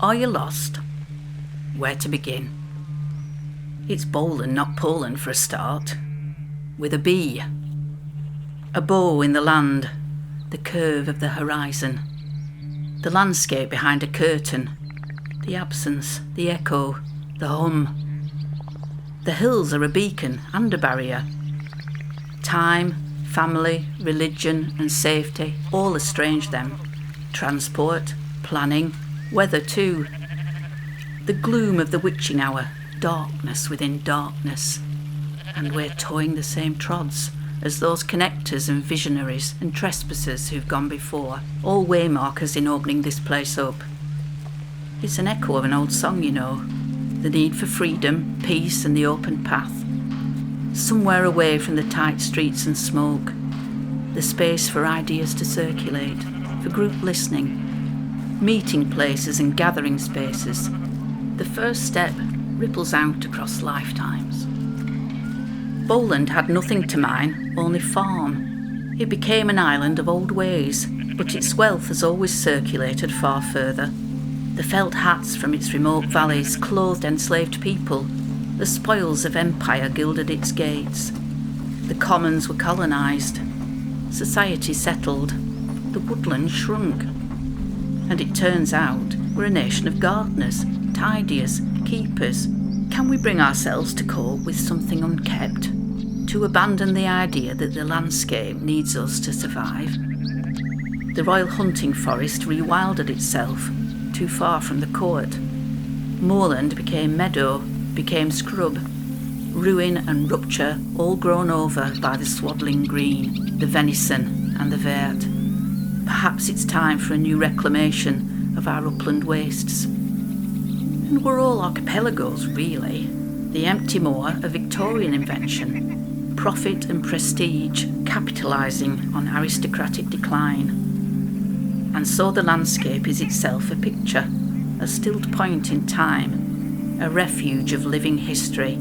Are you lost? Where to begin? It's Bowland, not Poland for a start. With a B. A bow in the land, the curve of the horizon. The landscape behind a curtain. The absence, the echo, the hum. The hills are a beacon and a barrier. Time, family, religion and safety all estrange them. Transport, planning, weather too. The gloom of the witching hour, darkness within darkness. And we're toeing the same trods as those connectors and visionaries and trespassers who've gone before, all waymarkers in opening this place up. It's an echo of an old song, you know, the need for freedom, peace and the open path. Somewhere away from the tight streets and smoke, the space for ideas to circulate, for group listening, meeting places and gathering spaces. The first step ripples out across lifetimes. Bowland had nothing to mine, only farm. It became an island of old ways, but its wealth has always circulated far further. The felt hats from its remote valleys clothed enslaved people. The spoils of empire gilded its gates. The commons were colonised. Society settled. The woodland shrunk. And it turns out we're a nation of gardeners, tidiers, keepers. Can we bring ourselves to cope with something unkept? To abandon the idea that the landscape needs us to survive? The royal hunting forest rewilded itself, too far from the court. Moorland became meadow, became scrub. Ruin and rupture all grown over by the swaddling green, the venison and the vert. Perhaps it's time for a new reclamation of our upland wastes. And we're all archipelagos, really. The empty moor, a Victorian invention. Profit and prestige capitalising on aristocratic decline. And so the landscape is itself a picture, a stilled point in time, a refuge of living history,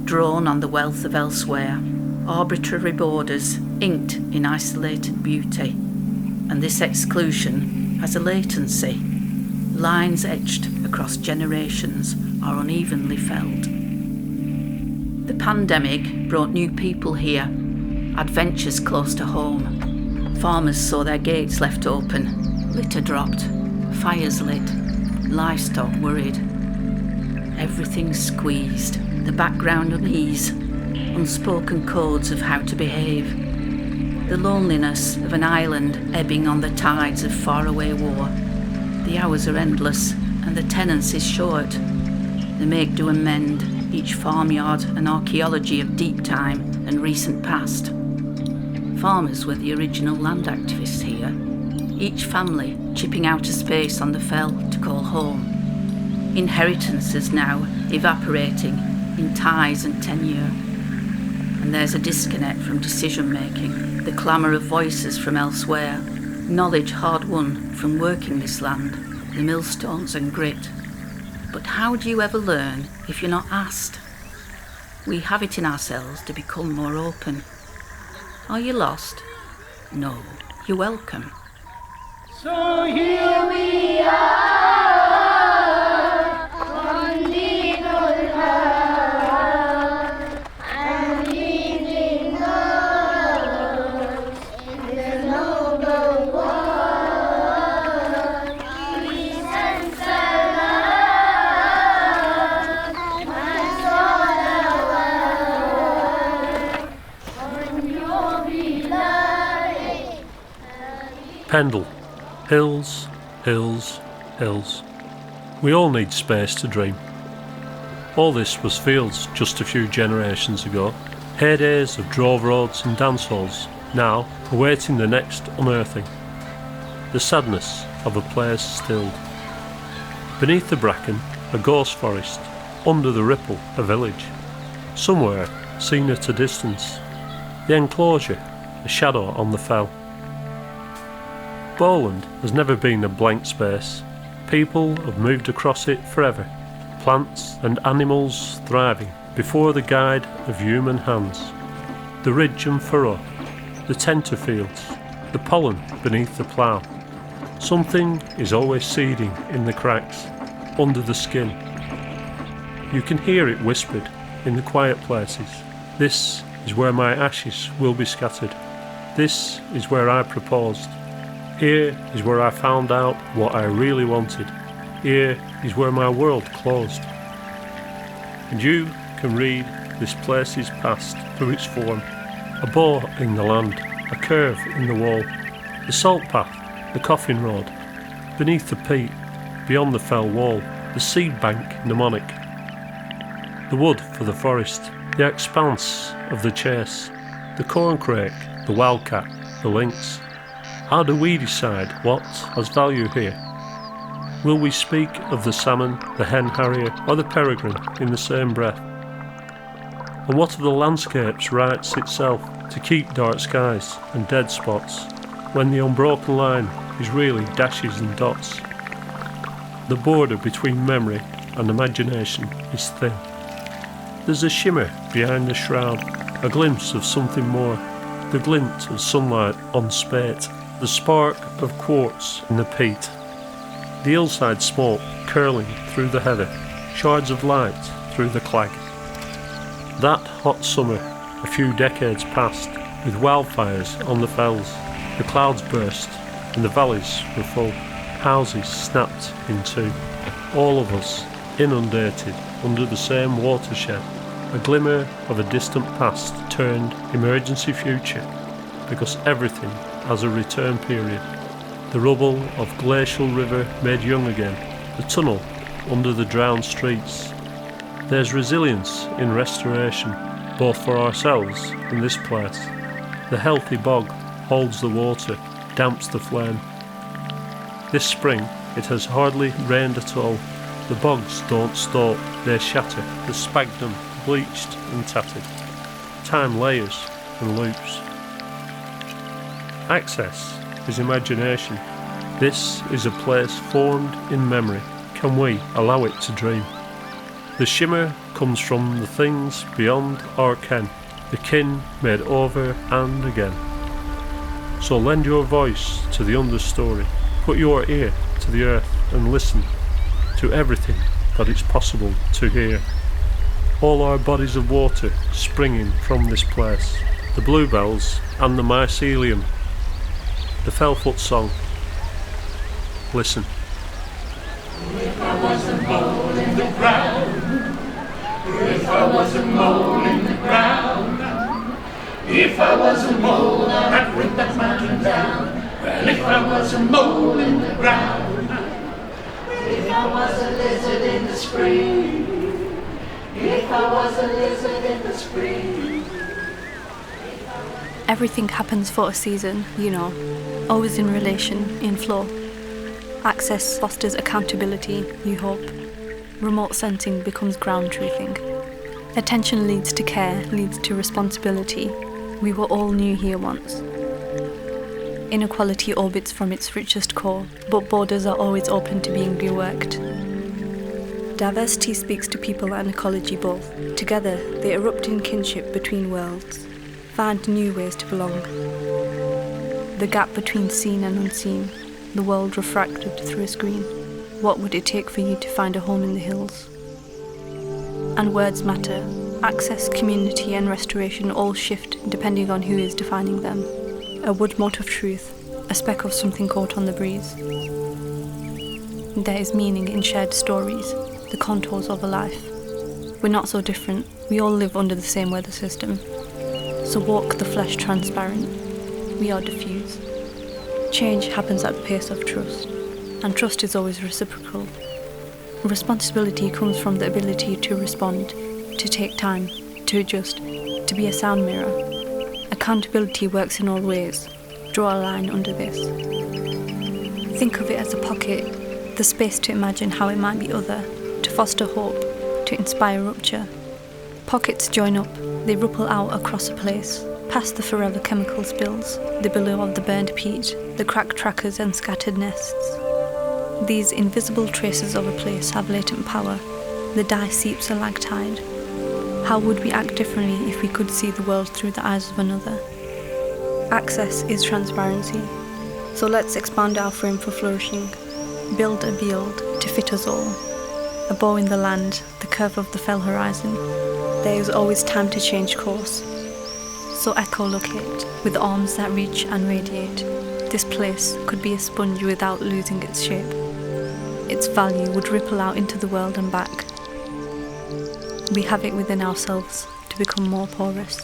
drawn on the wealth of elsewhere, arbitrary borders inked in isolated beauty. And this exclusion has a latency. Lines etched across generations are unevenly felt. The pandemic brought new people here, adventures close to home. Farmers saw their gates left open, litter dropped, fires lit, livestock worried. Everything squeezed, the background unease, unspoken codes of how to behave. The loneliness of an island ebbing on the tides of faraway war. The hours are endless and the tenance is short. The make, do and mend, each farmyard an archaeology of deep time and recent past. Farmers were the original land activists here, each family chipping out a space on the fell to call home. Inheritances now evaporating in ties and tenure. And there's a disconnect from decision making, the clamour of voices from elsewhere, knowledge hard won from working this land, the millstones and grit. But how do you ever learn if you're not asked? We have it in ourselves to become more open. Are you lost? No, you're welcome. So here we are. Pendle. Hills, hills, hills. We all need space to dream. All this was fields just a few generations ago. Heydays of drove roads and dance halls, now awaiting the next unearthing. The sadness of a place stilled. Beneath the bracken, a ghost forest. Under the ripple, a village. Somewhere, seen at a distance. The enclosure, a shadow on the fell. Bowland has never been a blank space. People have moved across it forever. Plants and animals thriving before the guide of human hands. The ridge and furrow, the tenter fields, the pollen beneath the plough. Something is always seeding in the cracks. under the skin. You can hear it whispered in the quiet places. This is where my ashes will be scattered. This is where I proposed. Here is where I found out what I really wanted. Here is where my world closed. And you can read this place's past through its form. A bow in the land, a curve in the wall, the salt path, the coffin road, beneath the peat, beyond the fell wall, the seed bank mnemonic, the wood for the forest, the expanse of the chase, the corncrake, the wildcat, the lynx. How do we decide what has value here? Will we speak of the salmon, the hen harrier, or the peregrine in the same breath? And what of the landscape's rights itself to keep dark skies and dead spots when the unbroken line is really dashes and dots? The border between memory and imagination is thin. There's a shimmer behind the shroud, a glimpse of something more, the glint of sunlight on spate, the spark of quartz in the peat, the hillside smoke curling through the heather, shards of light through the clag. That hot summer, a few decades past, with wildfires on the fells, the clouds burst and the valleys were full, houses snapped in two, all of us inundated under the same watershed, a glimmer of a distant past turned emergency future, because everything has a return period. The rubble of glacial river made young again, the tunnel under the drowned streets. There's resilience in restoration, both for ourselves and this place. The healthy bog holds the water, damps the flame. This spring it has hardly rained at all. The bogs don't stalk, they shatter, the sphagnum bleached and tattered. Time layers and loops. Access is imagination. This is a place formed in memory. Can we allow it to dream? The shimmer comes from the things beyond our ken, the kin made over and again. So lend your voice to the understory, put your ear to the earth and listen to everything that it's possible to hear. All our bodies of water springing from this place, the bluebells and the mycelium, the fellfoot song. Listen. If I was a mole in the ground, if I was a mole in the ground, if I was a mole, I'd rip that mountain down. Well, if I was a mole in the ground, if I was a lizard in the spring, if I was a lizard in the spring. Everything happens for a season, you know, always in relation, in flow. Access fosters accountability, you hope. Remote sensing becomes ground truthing. Attention leads to care, leads to responsibility. We were all new here once. Inequality orbits from its richest core, but borders are always open to being reworked. Diversity speaks to people and ecology both. Together, they erupt in kinship between worlds, find new ways to belong. The gap between seen and unseen, the world refracted through a screen. What would it take for you to find a home in the hills? And words matter. Access, community and restoration all shift depending on who is defining them. A wood mote of truth, a speck of something caught on the breeze. There is meaning in shared stories, the contours of a life. We're not so different, we all live under the same weather system. So walk the flesh transparent, we are diffuse. Change happens at the pace of trust, and trust is always reciprocal. Responsibility comes from the ability to respond, to take time, to adjust, to be a sound mirror. Accountability works in all ways. Draw a line under this. Think of it as a pocket, the space to imagine how it might be other, to foster hope, to inspire rupture. Pockets join up, they ripple out across a place, past the forever chemical spills, the billow of the burned peat, the cracked trackers and scattered nests. These invisible traces of a place have latent power. The dye seeps a lag tide. How would we act differently if we could see the world through the eyes of another? Access is transparency. So let's expand our frame for flourishing. Build a field to fit us all. A bow in the land, the curve of the fell horizon. There is always time to change course. So echolocate, with arms that reach and radiate. This place could be a sponge without losing its shape. Its value would ripple out into the world and back. We have it within ourselves to become more porous.